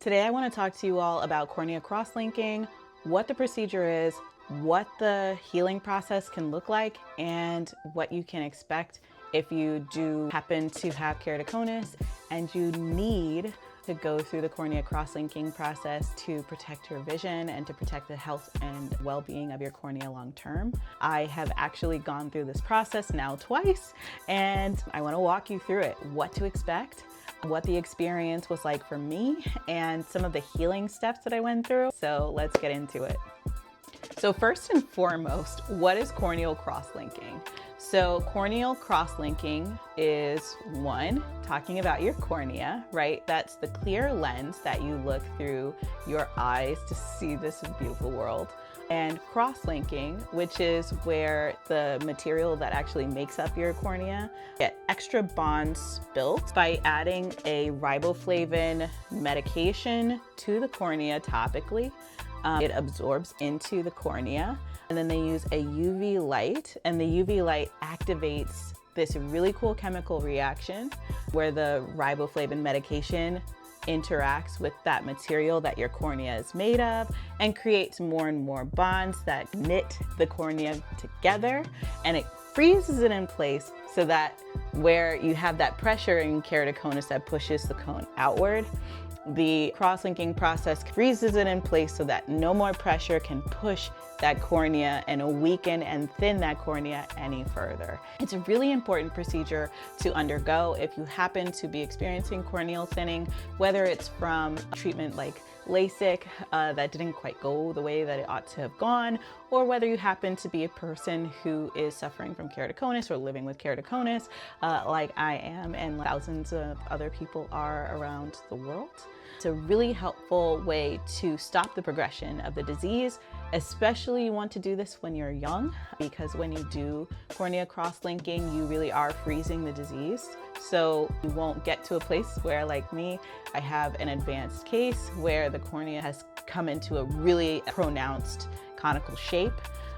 Today I want to talk to you all about cornea cross-linking, what the procedure is, what the healing process can look like, and what you can expect if you do happen to have keratoconus and you need to go through the cornea cross-linking process to protect your vision and to protect the health and well-being of your cornea long term. I have actually gone through this process now twice, and I want to walk you through it, what to expect, what the experience was like for me, and some of the healing steps that I went through. So let's get into it. So first and foremost, what is corneal cross-linking? So corneal cross-linking is one, talking about your cornea, right? That's the clear lens that you look through your eyes to see this beautiful world. And cross-linking, which is where the material that actually makes up your cornea get extra bonds built by adding a riboflavin medication to the cornea topically. It absorbs into the cornea, and then they use a UV light, and the UV light activates this really cool chemical reaction where the riboflavin medication interacts with that material that your cornea is made of and creates more and more bonds that knit the cornea together, and it freezes it in place so that where you have that pressure in keratoconus that pushes the cone outward, the cross-linking process freezes it in place so that no more pressure can push that cornea and weaken and thin that cornea any further. It's a really important procedure to undergo if you happen to be experiencing corneal thinning, whether it's from treatment like LASIK that didn't quite go the way that it ought to have gone, or whether you happen to be a person who is suffering from keratoconus or living with keratoconus like I am and thousands of other people are around the world. It's a really helpful way to stop the progression of the disease. Especially you want to do this when you're young, because when you do cornea cross-linking, you really are freezing the disease. So you won't get to a place where, like me, I have an advanced case where the cornea has come into a really pronounced conical shape,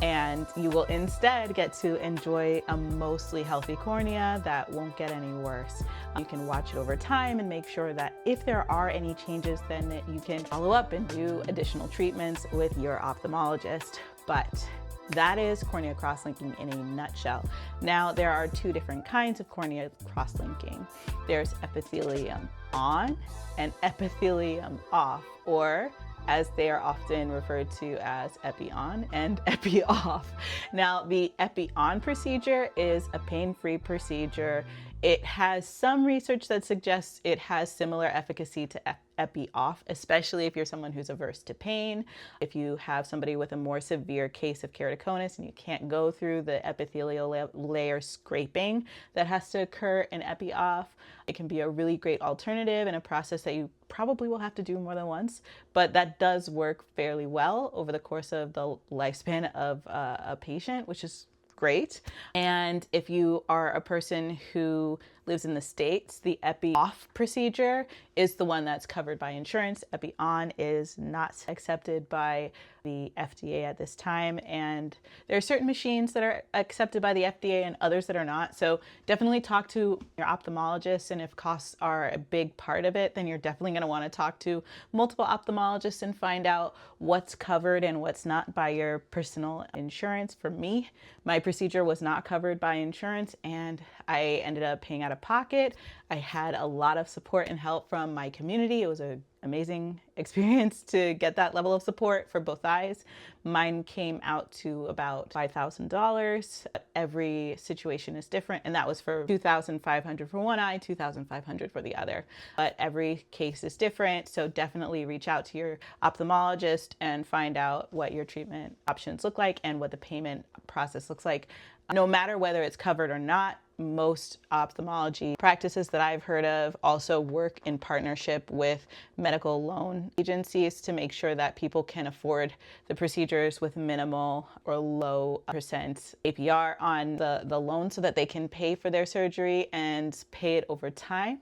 and you will instead get to enjoy a mostly healthy cornea that won't get any worse. You can watch it over time and make sure that if there are any changes, then you can follow up and do additional treatments with your ophthalmologist. But that is cornea cross-linking in a nutshell. Now, there are two different kinds of cornea cross-linking. There's epithelium on and epithelium off, or as they are often referred to as Epi-on and Epi-off. Now, the Epi-on procedure is a pain-free procedure. It has some research that suggests it has similar efficacy to Epi-off, especially if you're someone who's averse to pain. If you have somebody with a more severe case of keratoconus and you can't go through the epithelial layer scraping that has to occur in Epi-off, it can be a really great alternative and a process that you probably will have to do more than once, but that does work fairly well over the course of the lifespan of a patient, which is great. And if you are a person who lives in the States, the Epi-off procedure is the one that's covered by insurance. Epi-on is not accepted by the FDA at this time, and there are certain machines that are accepted by the FDA and others that are not. So definitely talk to your ophthalmologist, and if costs are a big part of it, then you're definitely going to want to talk to multiple ophthalmologists and find out what's covered and what's not by your personal insurance. For me, my procedure was not covered by insurance, and I ended up paying out of pocket. I had a lot of support and help from my community. It was an amazing experience to get that level of support for both eyes. Mine came out to about $5,000. Every situation is different, and that was for $2,500 for one eye, $2,500 for the other. But every case is different, so definitely reach out to your ophthalmologist and find out what your treatment options look like and what the payment process looks like. No matter whether it's covered or not, most ophthalmology practices that I've heard of also work in partnership with medical loan agencies to make sure that people can afford the procedures with minimal or low percent APR on the loan so that they can pay for their surgery and pay it over time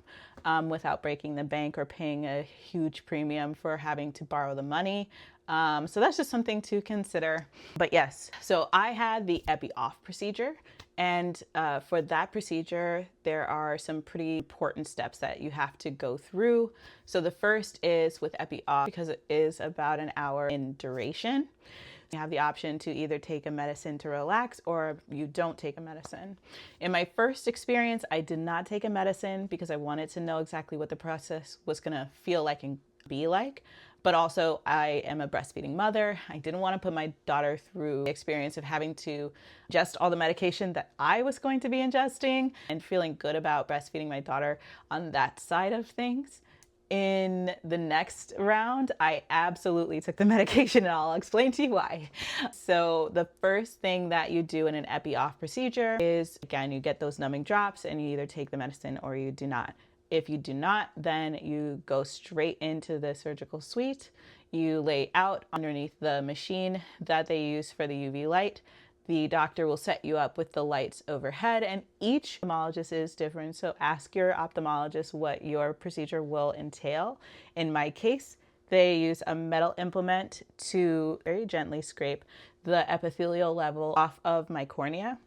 without breaking the bank or paying a huge premium for having to borrow the money. So that's just something to consider. But yes, so I had the Epi-off procedure, And for that procedure, there are some pretty important steps that you have to go through. So the first is with Epi-off, because it is about an hour in duration. You have the option to either take a medicine to relax or you don't take a medicine. In my first experience, I did not take a medicine because I wanted to know exactly what the process was going to feel like and be like. But also, I am a breastfeeding mother. I didn't want to put my daughter through the experience of having to ingest all the medication that I was going to be ingesting and feeling good about breastfeeding my daughter on that side of things. In the next round, I absolutely took the medication, and I'll explain to you why. So the first thing that you do in an Epi-off procedure is, again, you get those numbing drops and you either take the medicine or you do not. If you do not, then you go straight into the surgical suite. You lay out underneath the machine that they use for the UV light. The doctor will set you up with the lights overhead, and each ophthalmologist is different. So ask your ophthalmologist what your procedure will entail. In my case, they use a metal implement to very gently scrape the epithelial level off of my cornea.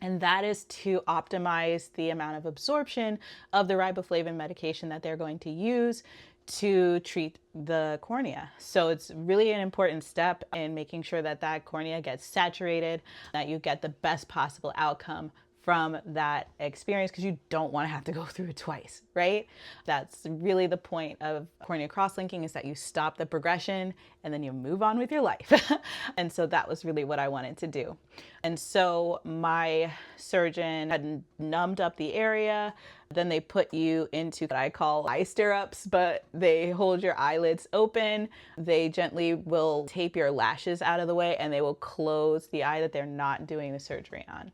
And that is to optimize the amount of absorption of the riboflavin medication that they're going to use to treat the cornea. So it's really an important step in making sure that that cornea gets saturated, that you get the best possible outcome from that experience, because you don't want to have to go through it twice, right? That's really the point of cornea crosslinking, is that you stop the progression and then you move on with your life. And so that was really what I wanted to do. And so my surgeon had numbed up the area. Then they put you into what I call eye stirrups, but they hold your eyelids open. They gently will tape your lashes out of the way, and they will close the eye that they're not doing the surgery on.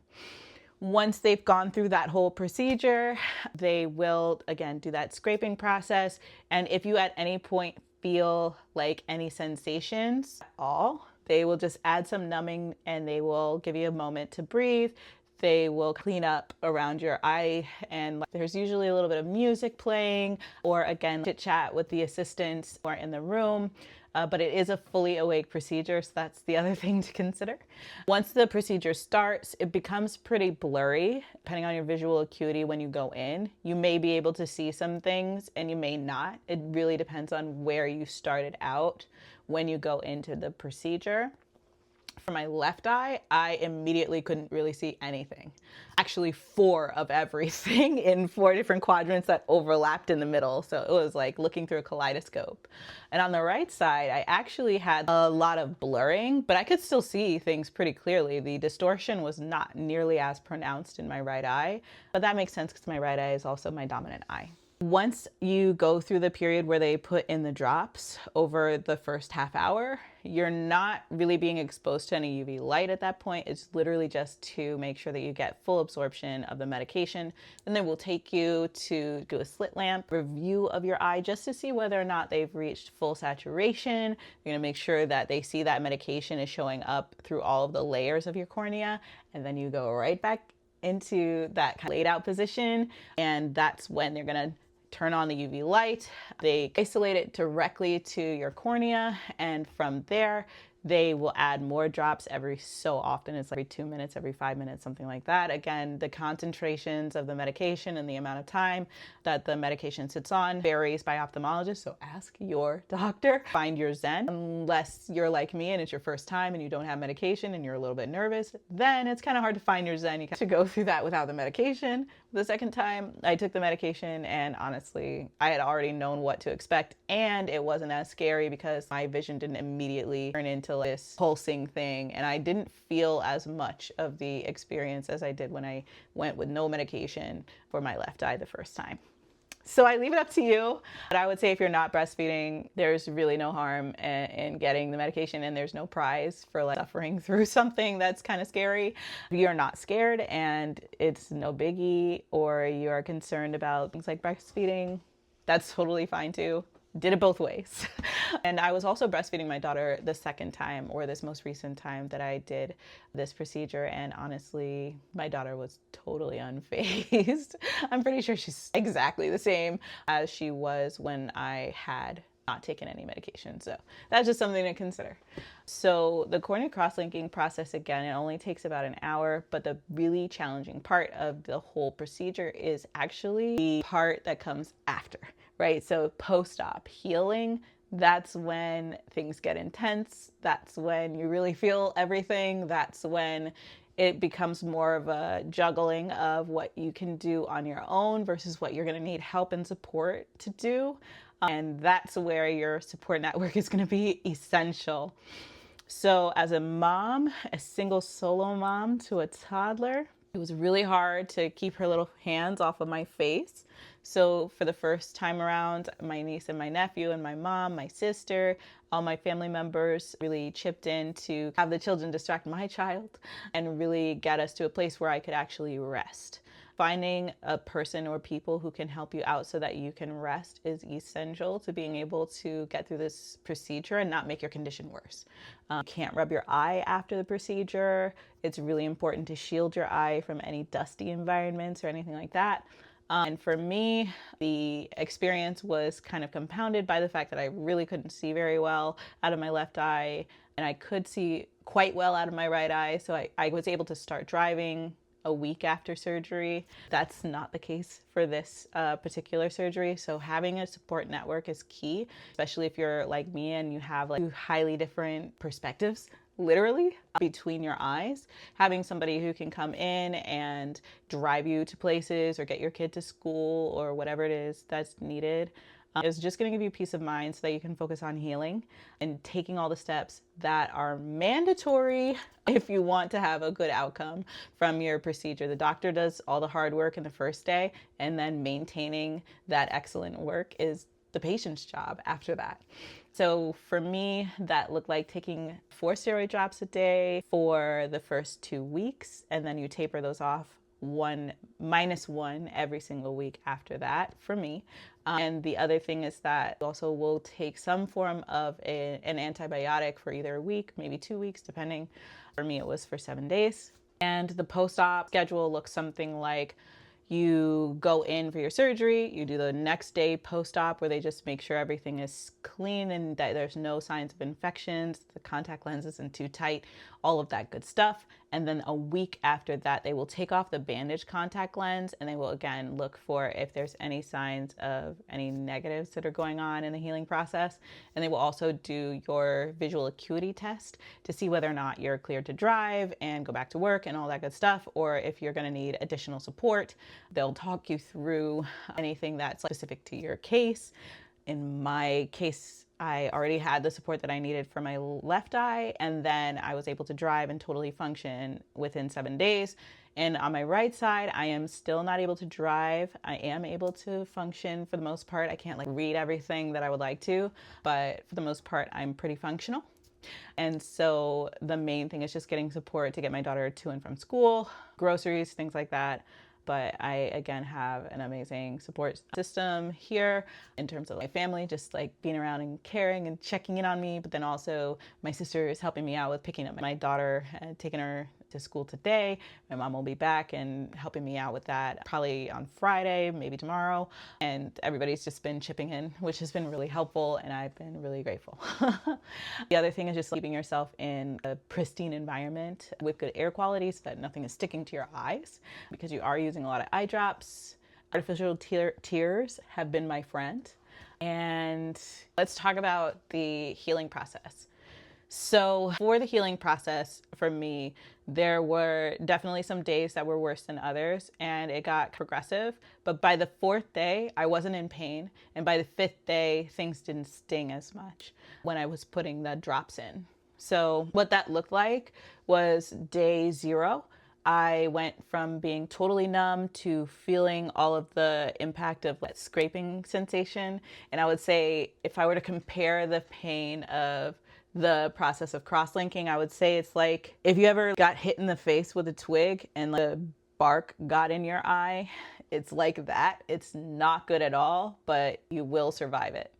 Once they've gone through that whole procedure, they will, again, do that scraping process. And if you at any point feel like any sensations at all, they will just add some numbing and they will give you a moment to breathe. They will clean up around your eye, and there's usually a little bit of music playing, or again, chit chat with the assistants who are in the room. But it is a fully awake procedure, so that's the other thing to consider. Once the procedure starts, it becomes pretty blurry, depending on your visual acuity when you go in. You may be able to see some things and you may not. It really depends on where you started out when you go into the procedure. For my left eye, I immediately couldn't really see anything. Actually, 4 of everything in 4 different quadrants that overlapped in the middle. So it was like looking through a kaleidoscope. And on the right side, I actually had a lot of blurring, but I could still see things pretty clearly. The distortion was not nearly as pronounced in my right eye, but that makes sense because my right eye is also my dominant eye. Once you go through the period where they put in the drops over the first half hour, you're not really being exposed to any UV light at that point. It's literally just to make sure that you get full absorption of the medication. And then we'll take you to do a slit lamp review of your eye just to see whether or not they've reached full saturation. You're gonna make sure that they see that medication is showing up through all of the layers of your cornea. And then you go right back into that kind of laid out position. And that's when they're gonna turn on the UV light. They isolate it directly to your cornea, and from there they will add more drops every so often. It's every 2 minutes, every 5 minutes, something like that. Again, the concentrations of the medication and the amount of time that the medication sits on varies by ophthalmologist, so ask your doctor. Find your zen. Unless you're like me and it's your first time and you don't have medication and you're a little bit nervous, then it's kind of hard to find your zen. You have to go through that without the medication. The second time I took the medication, and honestly, I had already known what to expect, and it wasn't as scary because my vision didn't immediately turn into this pulsing thing, and I didn't feel as much of the experience as I did when I went with no medication for my left eye the first time. So I leave it up to you, but I would say if you're not breastfeeding, there's really no harm in getting the medication, and there's no prize for like suffering through something that's kind of scary. If you're not scared and it's no biggie, or you're concerned about things like breastfeeding, that's totally fine too. Did it both ways. And I was also breastfeeding my daughter the second time, or this most recent time that I did this procedure, and honestly, my daughter was totally unfazed. I'm pretty sure she's exactly the same as she was when I had not taken any medication. So that's just something to consider. So the corneal cross-linking process, again, it only takes about an hour, but the really challenging part of the whole procedure is actually the part that comes after, right? So post-op healing, that's when things get intense. That's when you really feel everything. That's when it becomes more of a juggling of what you can do on your own versus what you're going to need help and support to do. And that's where your support network is going to be essential. So as a mom, a single solo mom to a toddler, it was really hard to keep her little hands off of my face. So for the first time around, my niece and my nephew and my mom, my sister, all my family members really chipped in to have the children distract my child and really get us to a place where I could actually rest. Finding a person or people who can help you out so that you can rest is essential to being able to get through this procedure and not make your condition worse. You can't rub your eye after the procedure. It's really important to shield your eye from any dusty environments or anything like that. And for me, the experience was kind of compounded by the fact that I really couldn't see very well out of my left eye, and I could see quite well out of my right eye. So I was able to start driving a week after surgery. That's not the case for this particular surgery. So having a support network is key, especially if you're like me and you have like two highly different perspectives, literally, between your eyes. Having somebody who can come in and drive you to places or get your kid to school or whatever it is that's needed is just going to give you peace of mind so that you can focus on healing and taking all the steps that are mandatory if you want to have a good outcome from your procedure. The doctor does all the hard work in the first day, and then maintaining that excellent work is the patient's job after that. So for me, that looked like taking 4 steroid drops a day for the first 2 weeks, and then you taper those off -1 every single week after that for me. And the other thing is that also will take some form of an antibiotic for either a week, maybe 2 weeks, depending. For me, it was for 7 days. And the post-op schedule looks something like you go in for your surgery, you do the next day post-op where they just make sure everything is clean and that there's no signs of infections, the contact lens isn't too tight, all of that good stuff. And then a week after that, they will take off the bandage contact lens and they will again look for if there's any signs of any negatives that are going on in the healing process. And they will also do your visual acuity test to see whether or not you're cleared to drive and go back to work and all that good stuff, or if you're gonna need additional support. They'll talk you through anything that's specific to your case. In my case, I already had the support that I needed for my left eye, and then I was able to drive and totally function within 7 days. And on my right side, I am still not able to drive. I am able to function for the most part. I can't like read everything that I would like to, but for the most part, I'm pretty functional. And so the main thing is just getting support to get my daughter to and from school, groceries, things like that. But I, again, have an amazing support system here in terms of my family, just like being around and caring and checking in on me. But then also my sister is helping me out with picking up my daughter and taking her to school today. My mom will be back and helping me out with that probably on Friday, maybe tomorrow. And everybody's just been chipping in, which has been really helpful, and I've been really grateful. The other thing is just keeping yourself in a pristine environment with good air quality so that nothing is sticking to your eyes, because you are using a lot of eye drops. Artificial tears have been my friend. And let's talk about the healing process. So for the healing process, for me, there were definitely some days that were worse than others, and it got progressive. But by the 4th day, I wasn't in pain. And by the 5th day, things didn't sting as much when I was putting the drops in. So what that looked like was day 0. I went from being totally numb to feeling all of the impact of that scraping sensation. And I would say if I were to compare the pain of the process of cross-linking, I would say it's like if you ever got hit in the face with a twig and the bark got in your eye, it's like that. It's not good at all, but you will survive it.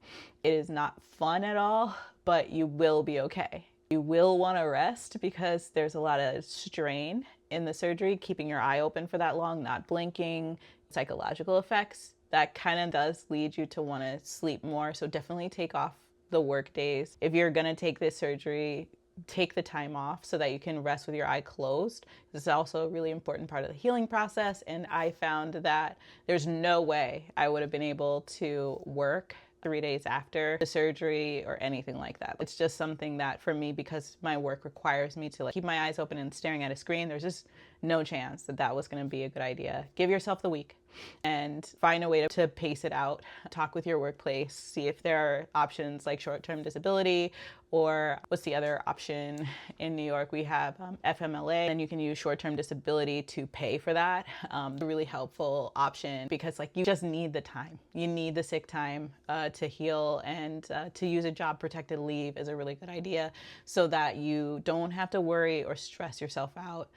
It is not fun at all, but you will be okay. You will want to rest because there's a lot of strain in the surgery, keeping your eye open for that long, not blinking. Psychological effects that kind of does lead you to want to sleep more. So definitely take off the work days. If you're going to take this surgery, take the time off so that you can rest with your eye closed. This is also a really important part of the healing process. And I found that there's no way I would have been able to work 3 days after the surgery or anything like that. It's just something that for me, because my work requires me to keep my eyes open and staring at a screen, there's just no chance that that was going to be a good idea. Give yourself the week and find a way to pace it out. Talk with your workplace, see if there are options like short-term disability, or what's the other option in New York? We have FMLA, and you can use short-term disability to pay for that. A really helpful option, because you just need the time. You need the sick time to heal, and to use a job protected leave is a really good idea so that you don't have to worry or stress yourself out.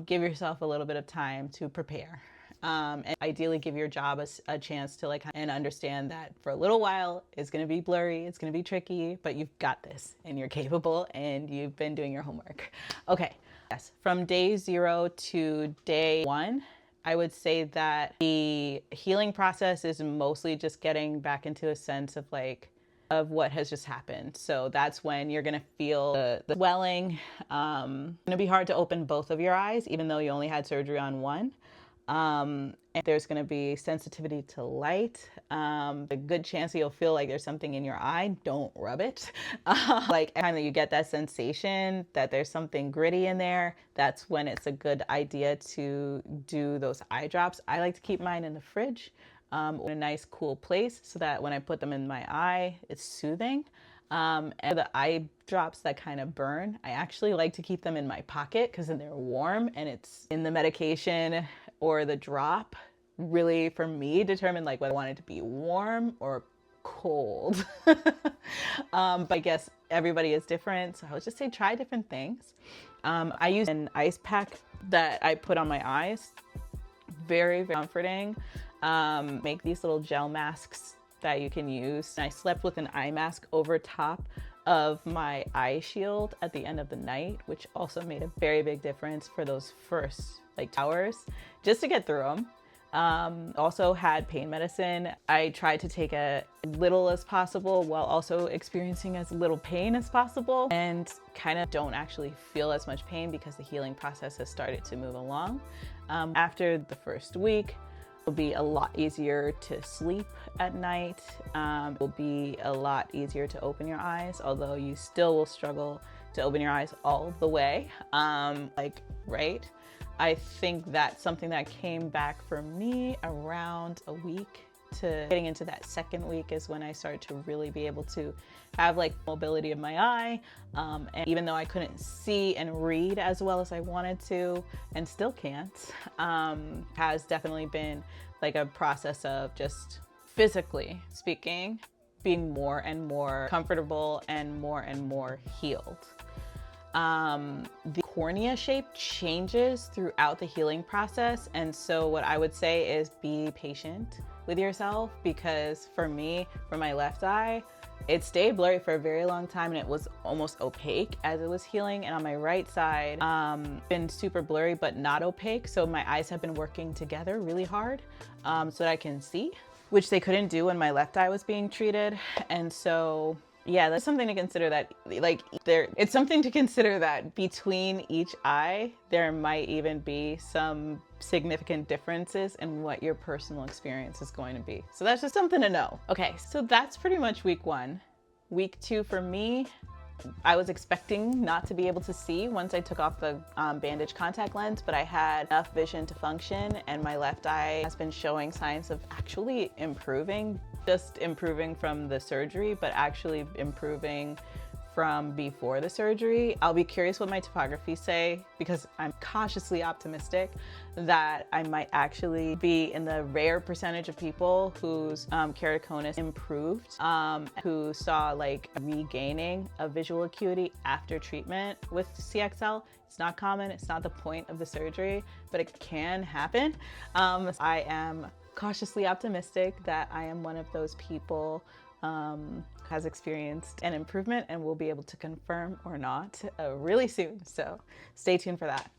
Give yourself a little bit of time to prepare. And ideally give your job a chance to and understand that for a little while it's going to be blurry, it's going to be tricky, but you've got this and you're capable and you've been doing your homework. Okay, yes, from day 0 to day 1, I would say that the healing process is mostly just getting back into a sense of what has just happened. So that's when you're gonna feel the swelling. It's gonna be hard to open both of your eyes, even though you only had surgery on one. And there's going to be sensitivity to light. A good chance that you'll feel like there's something in your eye. Don't rub it. Every time that you get that sensation that there's something gritty in there, that's when it's a good idea to do those eye drops. I like to keep mine in the fridge in a nice cool place so that when I put them in my eye, it's soothing. And the eye drops that kind of burn, I actually like to keep them in my pocket because then they're warm, and it's in the medication or the drop really, for me, determine whether I want it to be warm or cold. But I guess everybody is different, so I would just say try different things. I use an ice pack that I put on my eyes. Very, very comforting. Make these little gel masks that you can use. And I slept with an eye mask over top of my eye shield at the end of the night, which also made a very big difference for those first hours just to get through them. Also had pain medicine. I tried to take as little as possible while also experiencing as little pain as possible, and kind of don't actually feel as much pain because the healing process has started to move along. After the first week, it'll be a lot easier to sleep at night. It will be a lot easier to open your eyes, although you still will struggle to open your eyes all the way. Right? I think that's something that came back for me around a week to getting into that second week is when I started to really be able to have mobility of my eye. And even though I couldn't see and read as well as I wanted to, and still can't, has definitely been a process of just physically speaking, being more and more comfortable and more healed. The cornea shape changes throughout the healing process. And so what I would say is be patient with yourself, because for me, for my left eye, it stayed blurry for a very long time and it was almost opaque as it was healing. And on my right side, been super blurry, but not opaque. So my eyes have been working together really hard so that I can see, which they couldn't do when my left eye was being treated. And so yeah, that's something to consider, that it's something to consider that between each eye, there might even be some significant differences in what your personal experience is going to be. So that's just something to know. Okay, so that's pretty much week 1. Week 2 for me, I was expecting not to be able to see once I took off the bandage contact lens, but I had enough vision to function, and my left eye has been showing signs of actually improving. Just improving from the surgery, but actually improving from before the surgery. I'll be curious what my topography say, because I'm cautiously optimistic that I might actually be in the rare percentage of people whose keratoconus improved, who saw regaining of visual acuity after treatment with CXL. It's not common, it's not the point of the surgery, but it can happen. I am cautiously optimistic that I am one of those people has experienced an improvement, and will be able to confirm or not really soon. So stay tuned for that.